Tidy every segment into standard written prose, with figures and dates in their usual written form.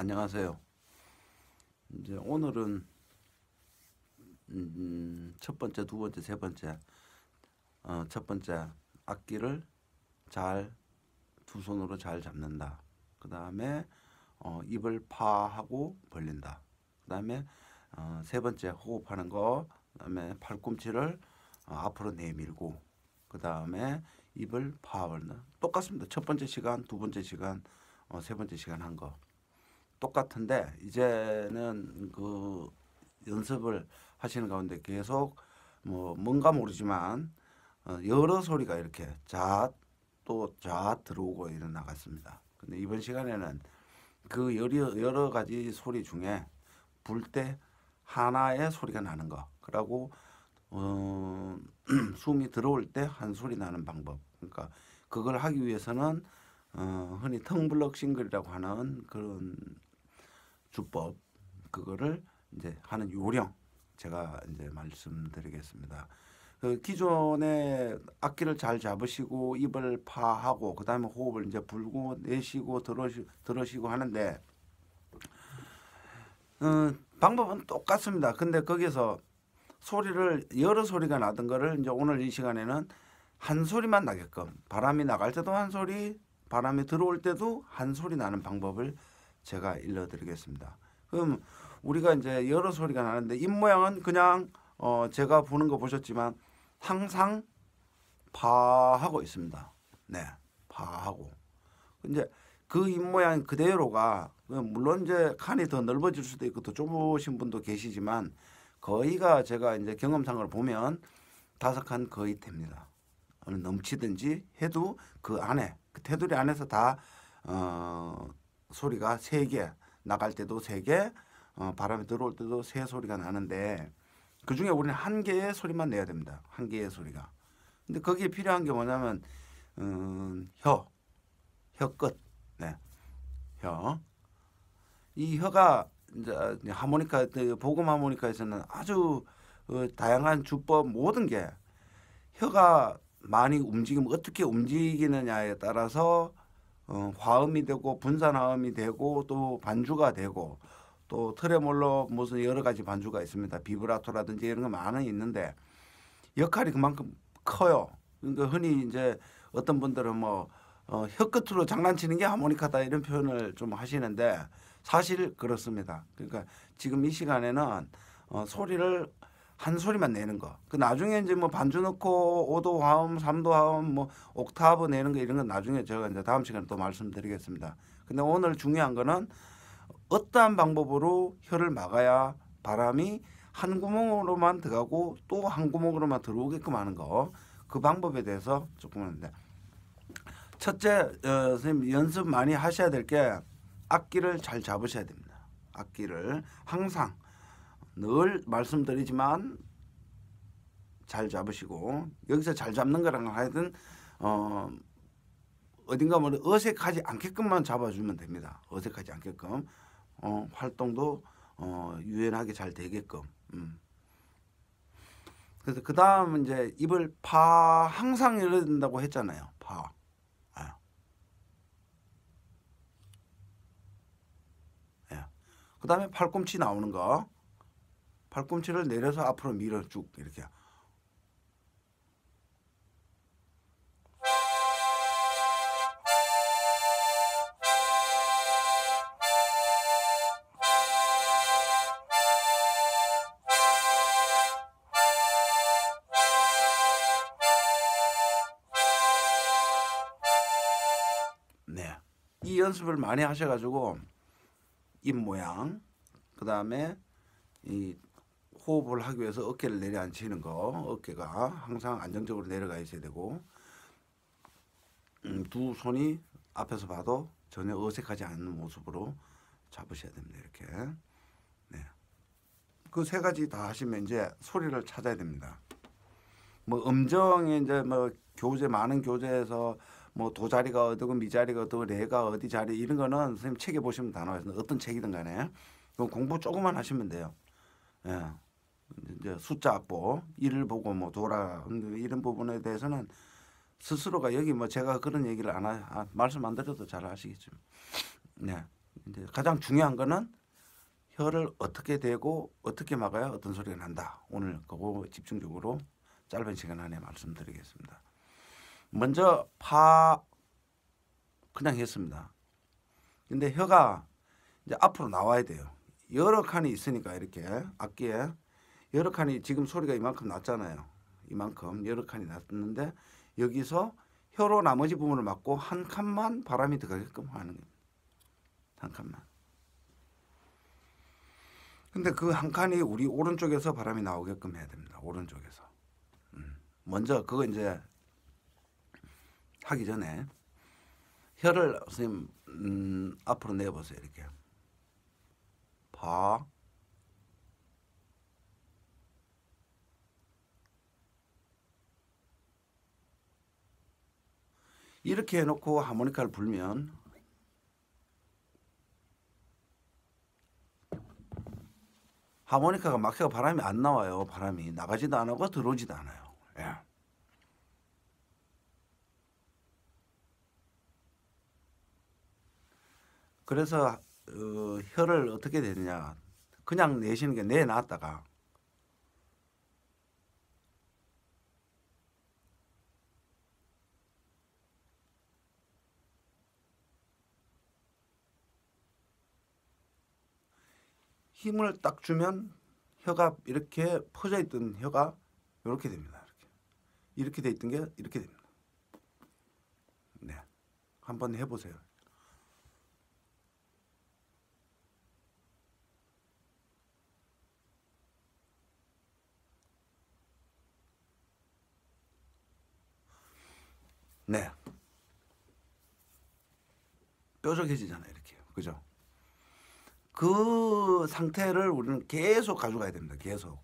안녕하세요. 이제 오늘은 첫 번째, 두 번째, 세 번째. 첫 번째 악기를 잘 두 손으로 잘 잡는다. 그 다음에 입을 파하고 벌린다. 그 다음에 세 번째 호흡하는 거. 그 다음에 팔꿈치를 앞으로 내밀고. 그 다음에 입을 파벌린다. 똑같습니다. 첫 번째 시간, 두 번째 시간, 세 번째 시간 한 거. 똑같은데 이제는 그 연습을 하시는 가운데 계속 뭐 뭔가 모르지만 여러 소리가 이렇게 자 들어오고 이런 나갔습니다. 근데 이번 시간에는 그 여러 가지 소리 중에 불 때 하나의 소리가 나는 거, 그리고 숨이 들어올 때 한 소리 나는 방법. 그러니까 그걸 하기 위해서는 흔히 텅블럭 싱글이라고 하는 그런 주법, 그거를 이제 하는 요령 제가 이제 말씀드리겠습니다. 그 기존에 악기를 잘 잡으시고 입을 파하고 그다음에 호흡을 이제 불고 내쉬고 들으시고 하는데 방법은 똑같습니다. 근데 거기서 소리를 여러 소리가 나던 거를 이제 오늘 이 시간에는 한 소리만 나게끔, 바람이 나갈 때도 한 소리, 바람이 들어올 때도 한 소리 나는 방법을 제가 일러드리겠습니다. 그럼 우리가 이제 여러 소리가 나는데 입 모양은 그냥 제가 부는 거 보셨지만 항상 파하고 있습니다. 네, 파하고. 이제 그 입 모양 그대로가 물론 이제 칸이 더 넓어질 수도 있고 더 좁으신 분도 계시지만 거의가 제가 이제 경험상으로 보면 5칸 거의 됩니다. 어느 넘치든지 해도 그 안에 그 테두리 안에서 다 소리가 3개 나갈 때도 3개, 바람이 들어올 때도 3소리가 나는데 그 중에 우리는 한 개의 소리만 내야 됩니다. 한 개의 소리가. 근데 거기에 필요한 게 뭐냐면 혀 끝, 네, 혀. 이 혀가 이제 하모니카, 복음 하모니카에서는 아주 다양한 주법 모든 게 혀가 많이 움직이면 어떻게 움직이느냐에 따라서 화음이 되고 분산화음이 되고 또 반주가 되고 또 트레몰로 무슨 여러 가지 반주가 있습니다. 비브라토라든지 이런 거 많이 있는데 역할이 그만큼 커요. 그러니까 흔히 이제 어떤 분들은 뭐 혀끝으로 장난치는 게 하모니카다 이런 표현을 좀 하시는데 사실 그렇습니다. 그러니까 지금 이 시간에는 소리를 한 소리만 내는 거. 그 나중에 이제 뭐 반주 넣고 5도 화음, 3도 화음, 뭐 옥타브 내는 거 이런 건 나중에 제가 이제 다음 시간에 또 말씀드리겠습니다. 근데 오늘 중요한 거는 어떠한 방법으로 혀를 막아야 바람이 한 구멍으로만 들어가고 또 한 구멍으로만 들어오게끔 하는 거. 그 방법에 대해서 조금 하는데 첫째, 선생님 연습 많이 하셔야 될 게 악기를 잘 잡으셔야 됩니다. 악기를 항상 늘 말씀드리지만 잘 잡으시고 여기서 잘 잡는 거랑 하여튼 어딘가 뭐 어색하지 않게끔만 잡아주면 됩니다. 어색하지 않게끔 활동도 유연하게 잘 되게끔. 그래서 그 다음 이제 입을 항상 열어야 된다고 했잖아요. 파. 예. 그 다음에 팔꿈치 나오는 거. 팔꿈치를 내려서 앞으로 밀어 쭉 이렇게. 네. 이 연습을 많이 하셔가지고 입 모양, 그 다음에 이 호흡을 하기 위해서 어깨를 내려앉히는 거, 어깨가 항상 안정적으로 내려가 있어야 되고 두 손이 앞에서 봐도 전혀 어색하지 않는 모습으로 잡으셔야 됩니다. 이렇게. 네. 그 3가지 다 하시면 이제 소리를 찾아야 됩니다. 뭐 음정에 이제 뭐 교재 많은 교재에서 뭐 도 자리가 어디고 미 자리가 어디고 레가 어디 자리 이런 거는 선생님 책에 보시면 다 나와 있습니다. 어떤 책이든 간에 공부 조금만 하시면 돼요. 예. 이제 숫자 악보 일을 보고 뭐 도라 이런 부분에 대해서는 스스로가 여기 뭐 제가 그런 얘기를 말씀 안 드려도 잘 아시겠죠. 네. 이제 가장 중요한 거는 혀를 어떻게 대고 어떻게 막아야 어떤 소리가 난다. 오늘 그거 집중적으로 짧은 시간 안에 말씀드리겠습니다. 먼저 파 그냥 했습니다. 근데 혀가 이제 앞으로 나와야 돼요. 여러 칸이 있으니까 이렇게 악기에 여러 칸이 지금 소리가 이만큼 났잖아요. 이만큼 여러 칸이 났는데 여기서 혀로 나머지 부분을 막고 한 칸만 바람이 들어가게끔 하는 겁니다. 한 칸만. 근데 그 한 칸이 우리 오른쪽에서 바람이 나오게끔 해야 됩니다. 오른쪽에서. 먼저 그거 이제 하기 전에 혀를 선생님 앞으로 내보세요. 이렇게. 파. 이렇게 해놓고 하모니카를 불면 하모니카가 막혀가 바람이 안 나와요. 바람이 나가지도 안 하고 들어오지도 않아요. 예. 그래서 혀를 어떻게 되느냐. 그냥 내쉬는 게 내놨다가 힘을 딱 주면 혀가 이렇게 퍼져 있던 혀가 이렇게 됩니다. 이렇게 돼 있던 게 이렇게 됩니다. 네, 한번 해보세요. 네, 뾰족해지잖아요. 이렇게, 그죠? 그 상태를 우리는 계속 가져가야 됩니다. 계속.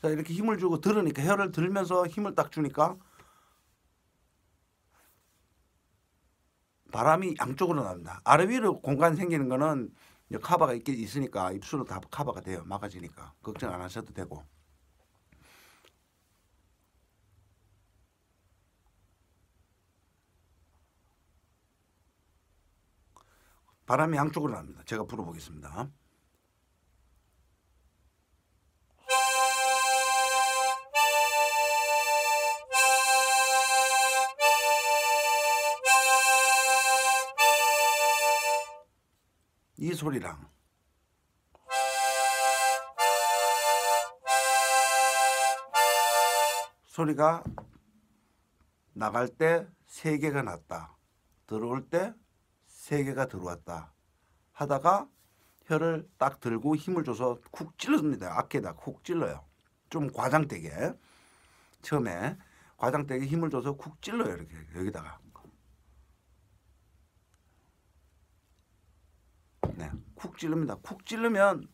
자, 이렇게 힘을 주고 들으니까 혀를 들면서 힘을 딱 주니까 바람이 양쪽으로 납니다. 아래 위로 공간 생기는 거는 카바가 있으니까 입술로 다 카바가 돼요. 막아지니까 걱정 안 하셔도 되고. 바람이 양쪽으로 납니다. 제가 불어보겠습니다. 이 소리랑 소리가 나갈 때 3개가 났다. 들어올 때 3개가 들어왔다. 하다가 혀를 딱 들고 힘을 줘서 쿡 찔러줍니다. 앞에다 쿡 찔러요. 좀 과장되게. 처음에 과장되게 힘을 줘서 쿡 찔러요. 이렇게 여기다가. 네, 쿡 찌릅니다. 쿡 찌르면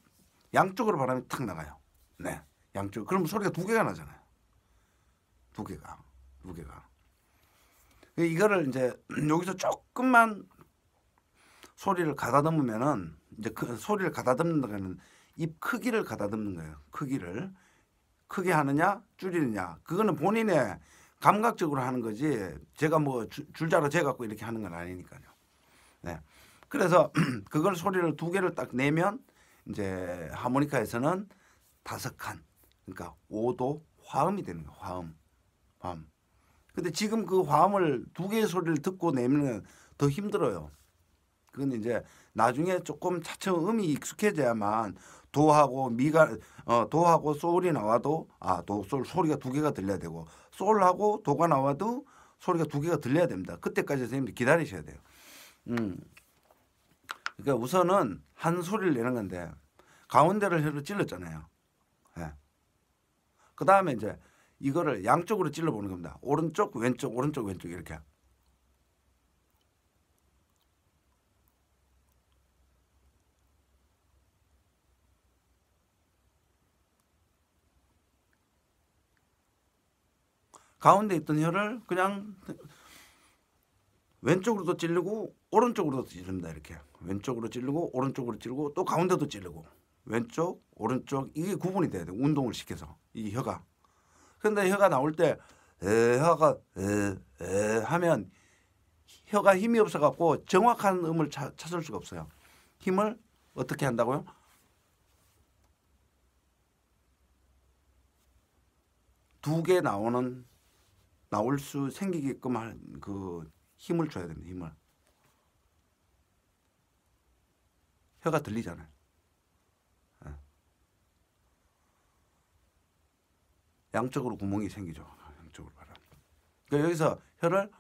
양쪽으로 바람이 탁 나가요. 네, 양쪽. 그럼 소리가 2개가 나잖아요. 2개가. 이거를 이제 여기서 조금만 소리를 가다듬으면은 이제 그 소리를 가다듬는다는 입 크기를 가다듬는 거예요. 크기를 크게 하느냐 줄이느냐 그거는 본인의 감각적으로 하는 거지. 제가 뭐 줄자로 재갖고 이렇게 하는 건 아니니까요. 네. 그래서 그걸 소리를 2개를 딱 내면 이제 하모니카에서는 5칸 그러니까 5도 화음이 되는 거예요. 화음. 근데 지금 그 화음을 2개의 소리를 듣고 내면 더 힘들어요. 그건 이제 나중에 조금 차츰 음이 익숙해져야만 도하고 미가 도하고 솔이 나와도 도, 솔 소리가 2개가 들려야 되고 솔하고 도가 나와도 소리가 2개가 들려야 됩니다. 그때까지 선생님들 기다리셔야 돼요. 그러니까 우선은 한 소리를 내는 건데 가운데를 혀로 찔렀잖아요. 네. 그 다음에 이제 이거를 양쪽으로 찔러보는 겁니다. 오른쪽 왼쪽 오른쪽 왼쪽 이렇게. 가운데 있던 혀를 그냥 왼쪽으로도 찌르고 오른쪽으로도 찌릅니다. 이렇게 왼쪽으로 찌르고 오른쪽으로 찌르고 또 가운데도 찌르고 왼쪽, 오른쪽 이게 구분이 돼야 돼. 운동을 시켜서 이 혀가. 그런데 혀가 나올 때 혀가 하면 혀가 힘이 없어갖고 정확한 음을 찾을 수가 없어요. 힘을 어떻게 한다고요? 두 개 나올 수 생기게끔 할 그 힘을 줘야 됩니다. 힘을. 혀가 들리잖아요. 양쪽으로 구멍이 생기죠. 양쪽으로 바람. 그러니까 여기서 혀를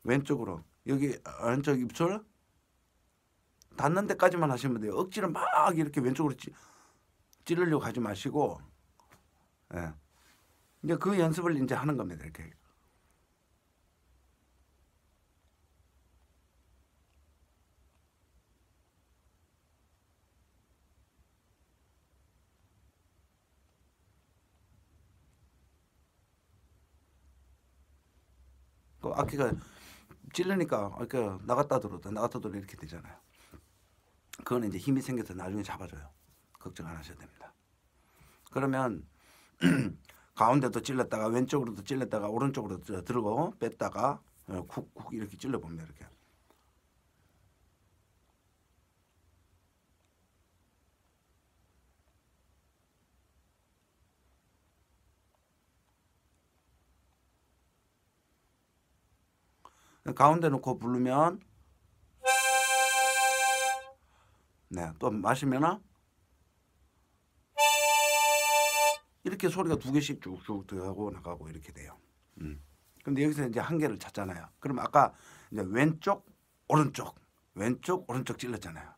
왼쪽으로 여기 왼쪽 입술 닿는 데까지만 하시면 돼요. 억지로 막 이렇게 왼쪽으로 찌르려고 하지 마시고, 예. 이제 그 연습을 이제 하는 겁니다. 이렇게. 그 악기가 찔르니까 이렇게 나갔다 들어오다 이렇게 되잖아요. 그거는 이제 힘이 생겨서 나중에 잡아줘요. 걱정 안 하셔도 됩니다. 그러면 가운데도 찔렀다가 왼쪽으로도 찔렀다가 오른쪽으로 들고 뺐다가 쿡쿡 이렇게 찔러봅니다. 이렇게. 가운데 놓고 부르면 네, 또 마시면은 이렇게 소리가 두 개씩 쭉쭉 들어가고 나가고 이렇게 돼요. 근데 여기서 이제 한계를 찾잖아요. 그럼 아까 이제 왼쪽 오른쪽 찔렀잖아요.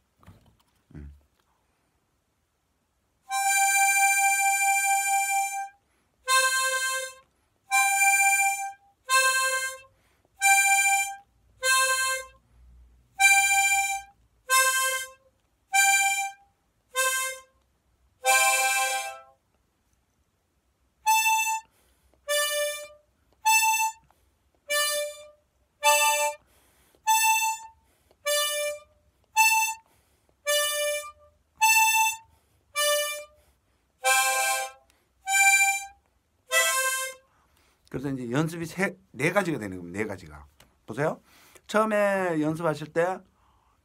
그래서 이제 연습이 네 가지가 되는 겁니다. 네 가지가. 보세요. 처음에 연습하실 때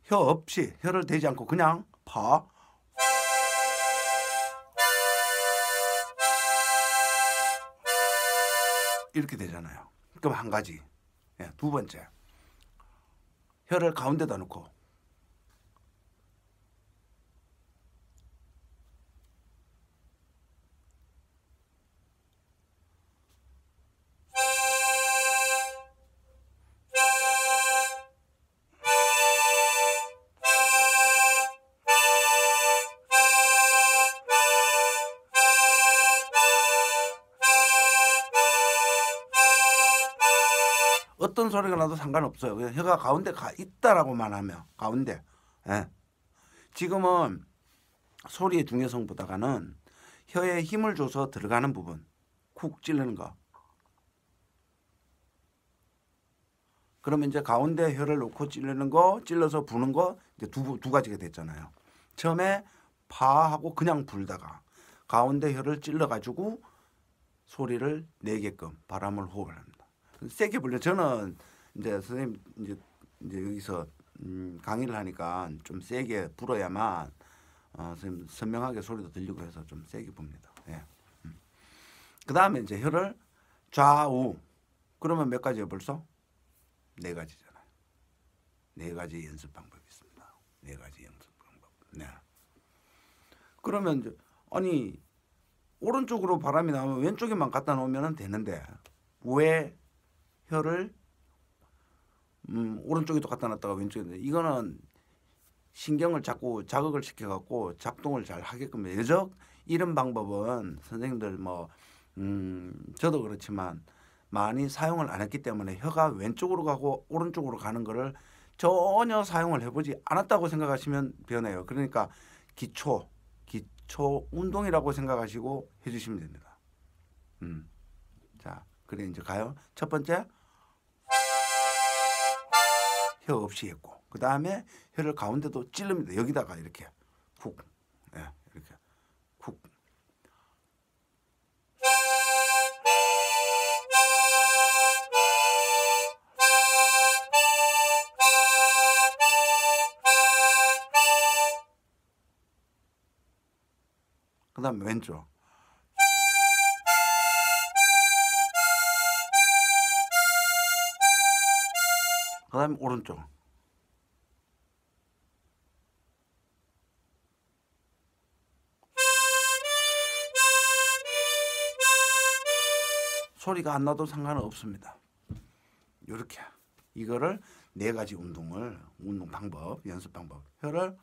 혀 없이 혀를 대지 않고 그냥 파 이렇게 되잖아요. 그럼 한 가지. 예, 두 번째. 혀를 가운데다 놓고 어떤 소리가 나도 상관없어요. 그냥 혀가 가운데 가 있다라고만 하면 가운데. 예. 지금은 소리의 중요성보다는 혀에 힘을 줘서 들어가는 부분, 쿡 찌르는 거. 그러면 이제 가운데 혀를 놓고 찌르는 거, 찔러서 부는 거 이제 두 가지가 됐잖아요. 처음에 파하고 그냥 불다가 가운데 혀를 찔러가지고 소리를 내게끔 바람을 호흡을 합니다. 세게 불려. 저는 이제 선생님 이제 여기서 강의를 하니까 좀 세게 불어야만 선생님 선명하게 소리도 들리고 해서 좀 세게 붑니다. 예. 그 다음에 이제 혀를 좌우. 그러면 몇 가지예요 벌써? 네 가지잖아요. 네 가지 연습 방법이 있습니다. 네 가지 연습 방법. 네. 그러면 이제 아니 오른쪽으로 바람이 나오면 왼쪽에만 갖다 놓으면 되는데 왜 혀를 오른쪽에도 갖다 놨다가 왼쪽에 이거는 신경을 자꾸 자극을 시켜갖고 작동을 잘 하게끔 해요. 이런 방법은 선생님들 뭐 저도 그렇지만 많이 사용을 안 했기 때문에 혀가 왼쪽으로 가고 오른쪽으로 가는 거를 전혀 사용을 해보지 않았다고 생각하시면 변해요. 그러니까 기초 운동이라고 생각하시고 해주시면 됩니다. 자. 그래 이제 가요. 첫 번째 혀 없이 했고 그 다음에 혀를 가운데도 찌릅니다. 여기다가 이렇게 훅, 예, 이렇게 훅. 그 다음에 왼쪽. 그 다음에 오른쪽. 소리가 안 나도 상관은 없습니다. 이렇게 이거를 네 가지 운동 방법, 연습 방법. 혀를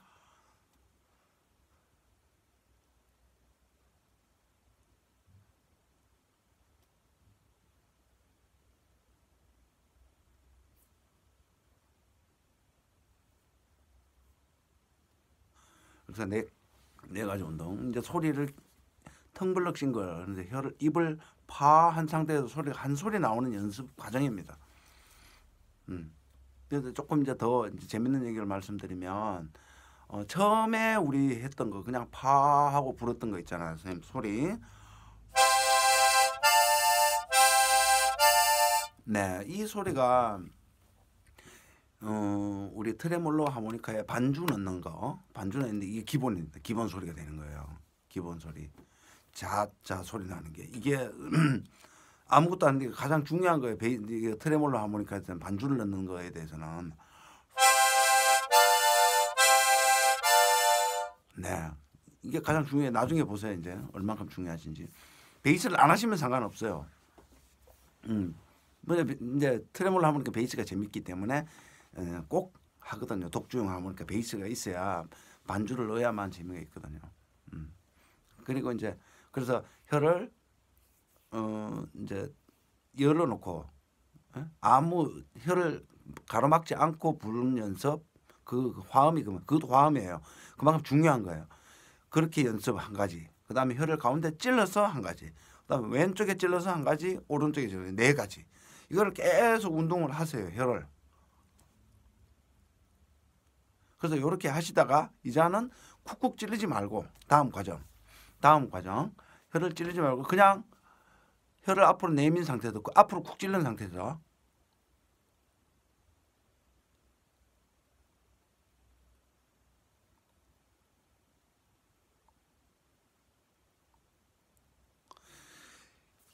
그래서 네 가지 운동. 이제 소리를 텅블럭 싱글, 그런데 혀를 입을 파한 상태에서 소리가 한 소리 나오는 연습 과정입니다. 그래서 조금 이제 더 이제 재밌는 얘기를 말씀드리면 처음에 우리 했던 거 그냥 파 하고 불었던 거 있잖아요, 선생님 소리. 네, 이 소리가 우리 트레몰로 하모니카에 반주 넣는 거, 반주 넣는데 이게 기본입니다. 기본 소리가 되는 거예요. 기본 소리. 자자 소리 나는 게 이게 아무것도 아닌데 가장 중요한 거예요. 트레몰로 하모니카에서는 반주를 넣는 거에 대해서는. 네, 이게 가장 중요해. 나중에 보세요. 이제 얼만큼 중요하신지. 베이스를 안 하시면 상관없어요. 이제 트레몰로 하모니카 베이스가 재밌기 때문에 꼭 하거든요. 독주용 하모니카 베이스가 있어야 반주를 넣어야만 재미가 있거든요. 그리고 이제 그래서 혀를 이제 열어놓고 아무 혀를 가로막지 않고 부르는 연습, 그 화음이 그것도 화음이에요. 그만큼 중요한 거예요. 그렇게 연습 한 가지. 그다음에 혀를 가운데 찔러서 한 가지. 그다음에 왼쪽에 찔러서 한 가지, 오른쪽에 찔러서 네 가지. 이거를 계속 운동을 하세요. 혀를. 그래서 이렇게 하시다가 이제는 쿡쿡 찌르지 말고 다음 과정. 혀를 찌르지 말고 그냥 혀를 앞으로 내민 상태에서 앞으로 쿡 찔른 상태에서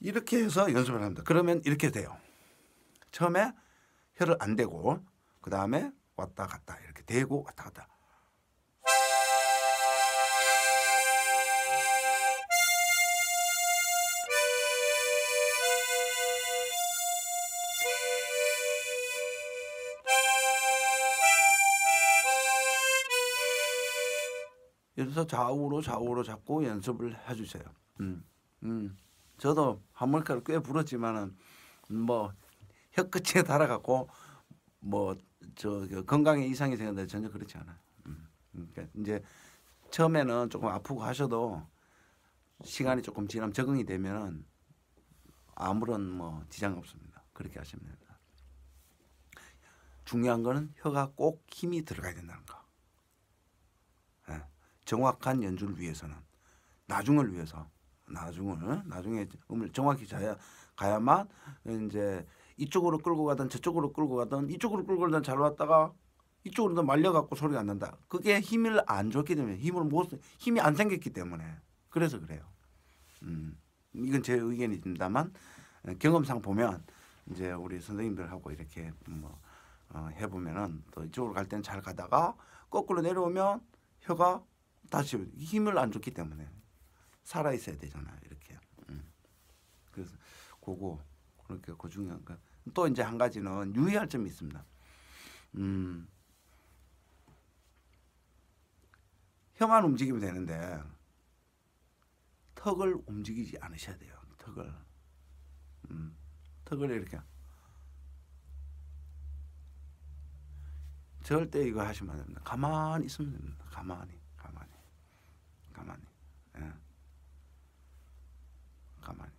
이렇게 해서 연습을 합니다. 그러면 이렇게 돼요. 처음에 혀를 안 대고 그 다음에 왔다 갔다 이렇게 대고 왔다 갔다. 여기서 좌우로 잡고 연습을 해주세요. 저도 하모니카를 꽤 불었지만은 뭐 혀끝에 달아갖고 뭐 저 건강에 이상이 생겼는데 전혀 그렇지 않아요. 그러니까 이제 처음에는 조금 아프고 하셔도 시간이 조금 지나면 적응이 되면은 아무런 뭐 지장 없습니다. 그렇게 하시면 됩니다. 중요한 거는 혀가 꼭 힘이 들어가야 된다는 거. 예. 정확한 연주를 위해서는 나중을 위해서 나중에 음을 정확히 가야만 이제 이쪽으로 끌고 가든 저쪽으로 끌고 가든 이쪽으로 끌고 가든 잘 왔다가 이쪽으로 말려갖고 소리가 안 난다. 그게 힘을 안 줬기 때문에 힘이 안 생겼기 때문에 그래서 그래요. 이건 제 의견입니다만 경험상 보면 이제 우리 선생님들하고 이렇게 뭐 해보면은 또 이쪽으로 갈 때는 잘 가다가 거꾸로 내려오면 혀가 다시 힘을 안 줬기 때문에 살아 있어야 되잖아요. 이렇게. 그래서 그렇게 그 중요한 거. 또 이제 한 가지는 유의할 점이 있습니다. 혀만 움직이면 되는데 턱을 움직이지 않으셔야 돼요. 턱을 이렇게 절대 이거 하시면 안 됩니다. 가만히 있으면 됩니다. 가만히. 예. 가만히.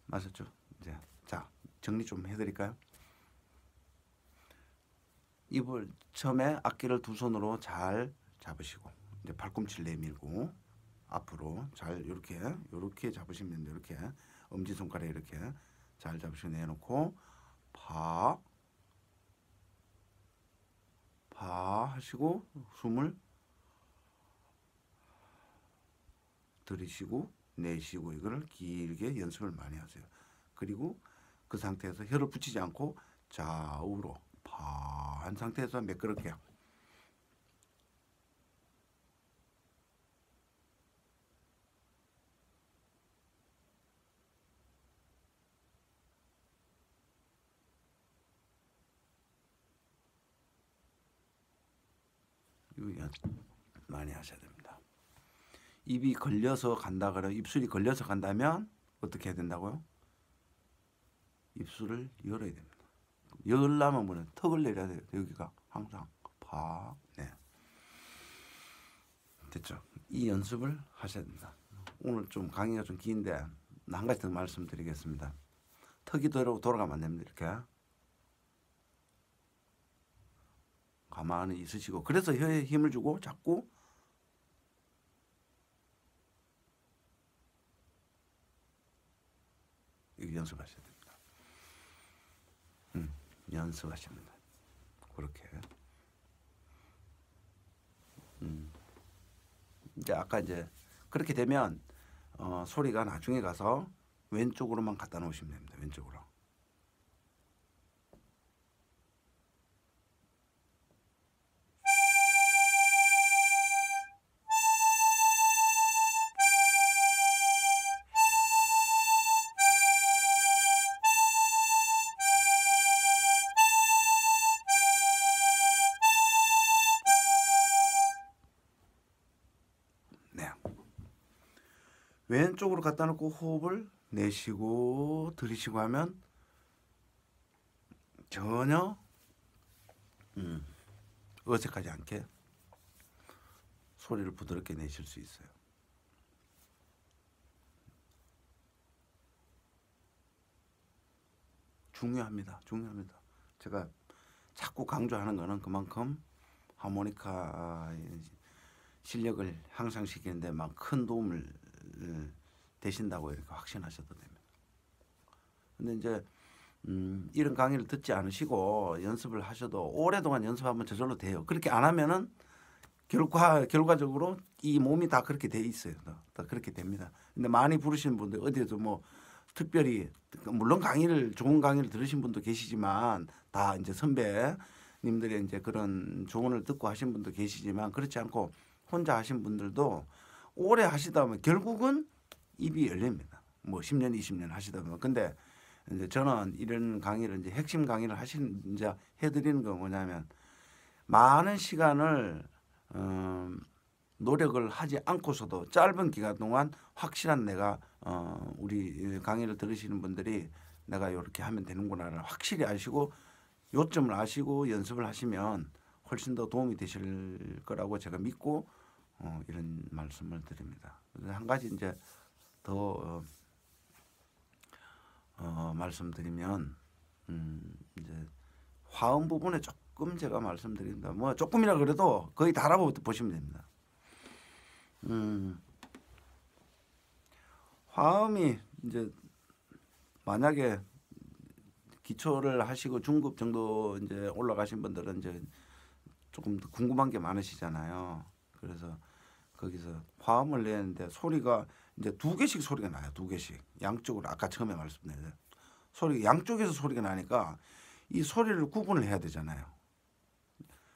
맞았죠? 이제 자 정리 좀 해드릴까요? 입을 처음에 악기를 두 손으로 잘 잡으시고 이제 팔꿈치를 내밀고 앞으로 잘 이렇게 잡으시면 됩니다. 이렇게 엄지 손가락 이렇게 잘 잡으시고 내놓고 파 하시고 숨을 들이쉬고 내쉬고 이거를 길게 연습을 많이 하세요. 그리고 그 상태에서 혀를 붙이지 않고 좌우로 파 한 상태에서 매끄럽게 이거 많이 하셔야 됩니다. 입이 걸려서 간다 그러면 입술이 걸려서 간다면 어떻게 해야 된다고요? 입술을 열어야 됩니다. 열려면 뭐는 턱을 내려야 돼요. 여기가 항상 네. 됐죠? 이 연습을 하셔야 됩니다. 오늘 좀 강의가 좀 긴데 한 가지 더 말씀드리겠습니다. 턱이 돌아가면 안 됩니다. 이렇게 가만히 있으시고 그래서 혀에 힘을 주고 자꾸 이거 연습하셔야 됩니다. 연습하십니다. 그렇게. 이제 아까 이제 그렇게 되면 소리가 나중에 가서 왼쪽으로만 갖다 놓으시면 됩니다. 왼쪽으로. 네. 왼쪽으로 갖다 놓고 호흡을 내쉬고 들이쉬고 하면 전혀 어색하지 않게 소리를 부드럽게 내실 수 있어요. 중요합니다. 제가 자꾸 강조하는 거는 그만큼 하모니카 실력을 향상시키는데 막 큰 도움을 되신다고 이렇게 확신하셔도 됩니다. 근데 이제 이런 강의를 듣지 않으시고 연습을 하셔도 오랫동안 연습하면 저절로 돼요. 그렇게 안 하면은 결과적으로 이 몸이 다 그렇게 돼 있어요. 다 그렇게 됩니다. 근데 많이 부르시는 분들 어디에서 뭐 특별히 물론 좋은 강의를 들으신 분도 계시지만 다 이제 선배님들의 이제 그런 조언을 듣고 하신 분도 계시지만 그렇지 않고 혼자 하신 분들도 오래 하시다 보면 결국은 입이 열립니다. 뭐 10년, 20년 하시다 보면. 근데 이제 저는 이런 강의를 이제 핵심 강의를 이제 해드리는 건 뭐냐면 많은 시간을 노력을 하지 않고서도 짧은 기간 동안 확실한 내가 우리 강의를 들으시는 분들이 내가 이렇게 하면 되는구나를 확실히 아시고 요점을 아시고 연습을 하시면 훨씬 더 도움이 되실 거라고 제가 믿고 이런 말씀을 드립니다. 한 가지 이제 더 말씀드리면 이제 화음 부분에 조금 제가 말씀드린다. 뭐 조금이라 그래도 거의 다라고 보시면 됩니다. 화음이 이제 만약에 기초를 하시고 중급 정도 이제 올라가신 분들은 이제 조금 더 궁금한 게 많으시잖아요. 그래서 거기서 화음을 내는데 소리가 이제 두 개씩 소리가 나요. 두 개씩 양쪽으로 아까 처음에 말씀드린 소리 양쪽에서 소리가 나니까 이 소리를 구분을 해야 되잖아요.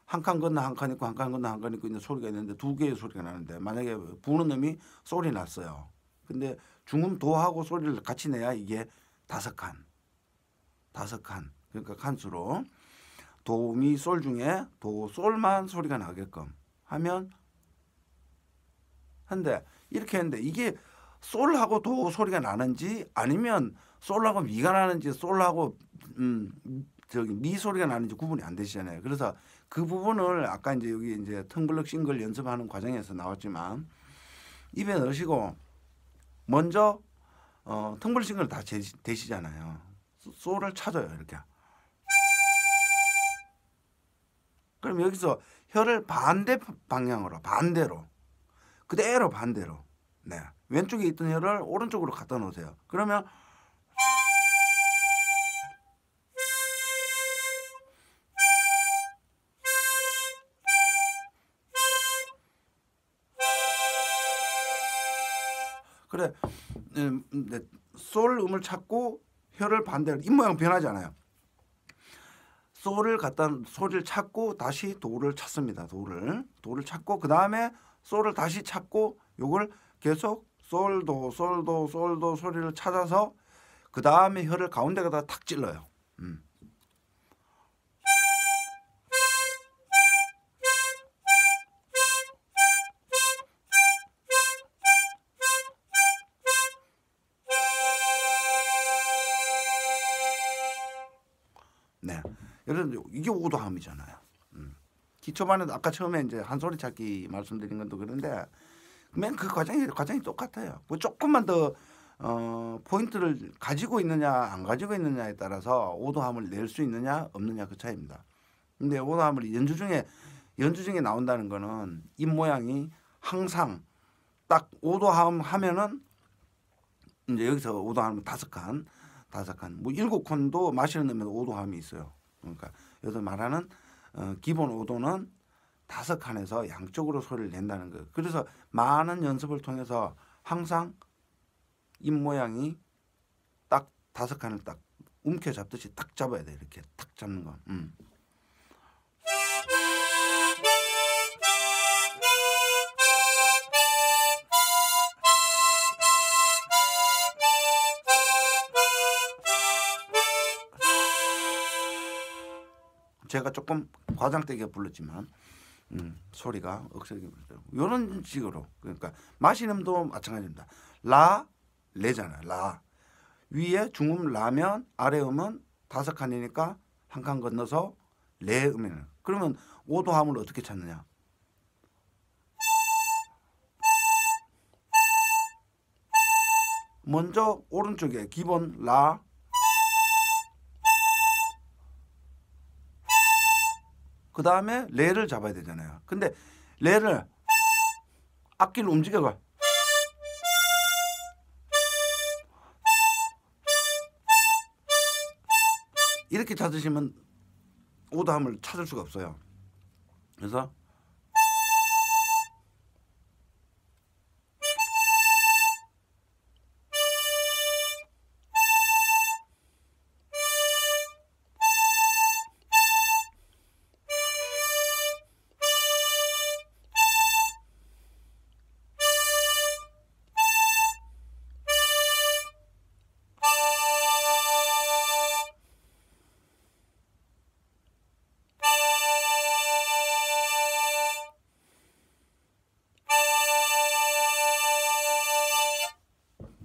한 칸 건너 한 칸 있고 한 칸 건너 한 칸 있고 있는 소리가 있는데 두 개의 소리가 나는데 만약에 부는 놈이 소리 났어요. 근데 중음 도하고 소리를 같이 내야 이게 다섯 칸 그러니까 칸수로 도미 솔 중에 도 솔만 소리가 나게끔 하면 한데 이렇게 했는데 이게 솔하고 도 소리가 나는지 아니면 솔하고 미가 나는지 솔하고 저기 미 소리가 나는지 구분이 안 되시잖아요. 그래서 그 부분을 아까 이제 여기 이제 텀블럭 싱글 연습하는 과정에서 나왔지만 입에 넣으시고 먼저 텀블싱을 다 대시잖아요. 소를 찾아요. 이렇게. 그럼 여기서 혀를 반대 방향으로 반대로 그대로 반대로 네 왼쪽에 있던 혀를 오른쪽으로 갖다 놓으세요. 그러면 그래 네, 솔 음을 찾고 혀를 반대로 입 모양 변하잖아요. 소를 찾고 다시 도를 찾습니다. 도를 찾고 그 다음에 솔을 다시 찾고 요걸 계속 솔도 소리를 찾아서 그 다음에 혀를 가운데에다 탁 찔러요. 네, 여러분 이게 오도함이잖아요. 기초반에도 아까 처음에 이제 한 소리 찾기 말씀드린 것도 그런데 맨 그 과정이 똑같아요. 뭐 조금만 더 포인트를 가지고 있느냐 안 가지고 있느냐에 따라서 오도함을 낼 수 있느냐 없느냐 그 차이입니다. 근데 오도함을 연주 중에 나온다는 거는 입 모양이 항상 딱 오도함 하면은 이제 여기서 오도함은 다섯 칸 뭐 일곱 칸도 마시는 놈에도 오도함이 있어요. 그러니까 여기서 말하는 기본 오도는 다섯 칸에서 양쪽으로 소리를 낸다는 거예요. 그래서 많은 연습을 통해서 항상 입 모양이 딱 다섯 칸을 딱 움켜 잡듯이 딱 잡아야 돼. 이렇게 딱 잡는 거. 제가 조금 과장되게 불렀지만 소리가 억세게 불렀어요. 이런 식으로 그러니까 마시음도 마찬가지입니다. 라 레잖아요. 라 위에 중음 라면 아래 음은 다섯 칸이니까 한 칸 건너서 레 음이에요. 그러면 오도함을 어떻게 찾느냐? 먼저 오른쪽에 기본 라 그 다음에 레를 잡아야 되잖아요. 근데 레를 악기를 움직여가 이렇게 찾으시면 오도함을 찾을 수가 없어요. 그래서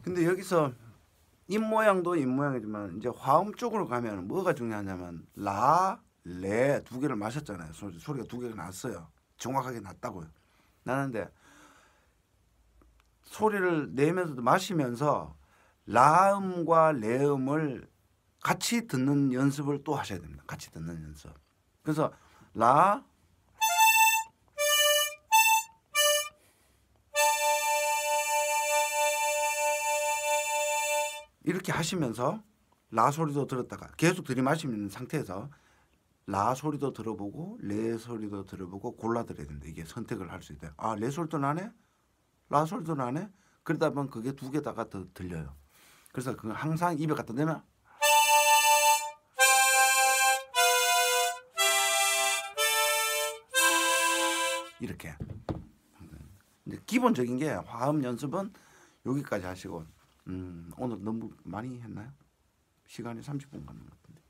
근데 여기서 입 모양도 입 모양이지만 이제 화음 쪽으로 가면 뭐가 중요하냐면 라, 레 두 개를 마셨잖아요. 소리가 두 개가 났어요. 정확하게 났다고요. 나는데 소리를 내면서도 마시면서 라음과 레음을 같이 듣는 연습을 또 하셔야 됩니다. 같이 듣는 연습. 그래서 라 이렇게 하시면서 라 소리도 들었다가 계속 들이마시는 상태에서 라 소리도 들어보고 레 소리도 들어보고 골라 들어야 된다. 이게 선택을 할 수 있다. 아, 레 소리도 나네? 라 소리도 나네? 그러다 보면 그게 두 개다가 더 들려요. 그래서 그 항상 입에 갖다 대면 이렇게. 이제 기본적인 게 화음 연습은 여기까지 하시고 오늘 너무 많이 했나요? 시간이 30분 가는 것 같은데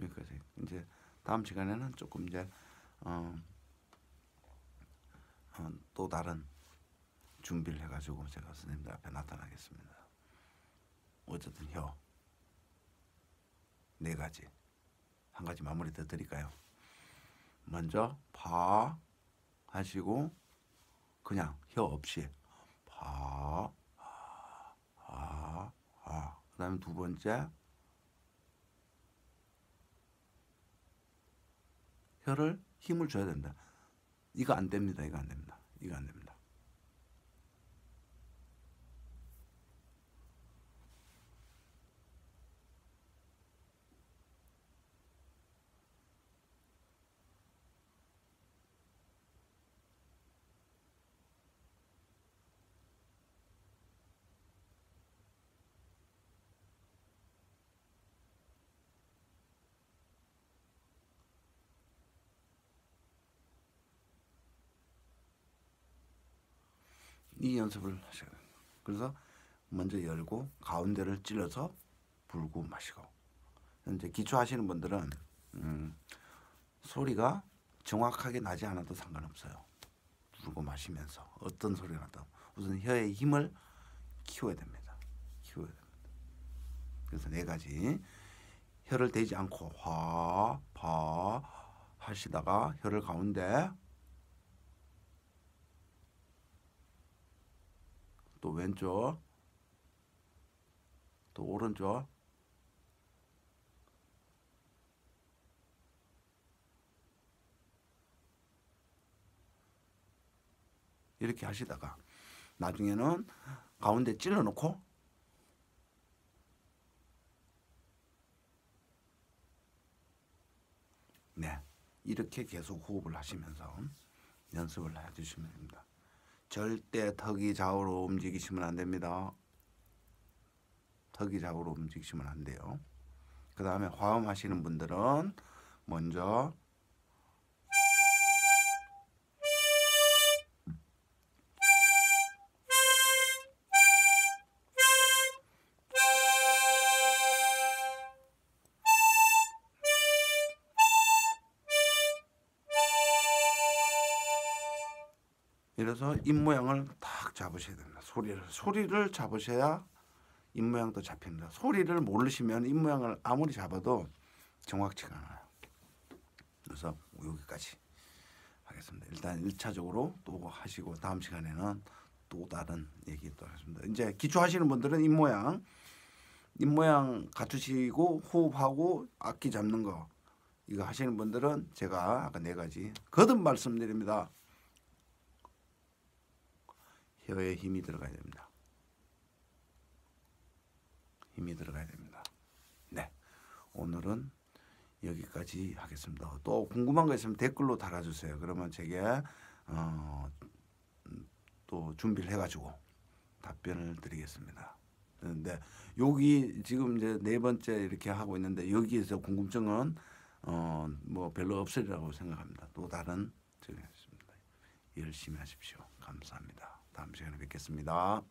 여기까지. 이제 다음 시간에는 조금 이제 또 다른 준비를 해가지고 제가 선생님들 앞에 나타나겠습니다. 어쨌든 혀 네 가지 한 가지 마무리 더 드릴까요? 먼저 파 하시고 그냥 혀 없이 파 그다음에 두 번째 혀를 힘을 줘야 된다. 이거 안 됩니다. 이거 안 됩니다. 이거 안 됩니다. 이 연습을 하셔야 돼요. 그래서 먼저 열고 가운데를 찔러서 불고 마시고. 이제 기초하시는 분들은 소리가 정확하게 나지 않아도 상관없어요. 불고 마시면서 어떤 소리가 나도 우선 혀의 힘을 키워야 됩니다. 키워야 됩니다. 그래서 네 가지. 혀를 대지 않고 화, 파 하시다가 혀를 가운데, 또 왼쪽, 또 오른쪽, 이렇게 하시다가 나중에는 가운데 찔러 놓고 네, 이렇게 계속 호흡을 하시면서 연습을 해주시면 됩니다. 절대 턱이 좌우로 움직이시면 안 됩니다. 턱이 좌우로 움직이시면 안 돼요. 그 다음에 화음하시는 분들은 먼저 이래서 입 모양을 딱 잡으셔야 됩니다. 소리를 잡으셔야 입 모양도 잡힙니다. 소리를 모르시면 입 모양을 아무리 잡아도 정확치가 않아요. 그래서 여기까지 하겠습니다. 일단 1차적으로 또 하시고 다음 시간에는 또 다른 얘기 또 하겠습니다. 이제 기초하시는 분들은 입 모양 갖추시고 호흡하고 악기 잡는 거 이거 하시는 분들은 제가 아까 네 가지 거듭 말씀드립니다. 혀에 힘이 들어가야 됩니다. 힘이 들어가야 됩니다. 네, 오늘은 여기까지 하겠습니다. 또 궁금한 거 있으면 댓글로 달아주세요. 그러면 제게 또 준비를 해가지고 답변을 드리겠습니다. 그런데 여기 지금 이제 네 번째 이렇게 하고 있는데 여기에서 궁금증은 뭐 별로 없으리라고 생각합니다. 또 다른 적이 있습니다. 열심히 하십시오. 감사합니다. 다음 시간에 뵙겠습니다.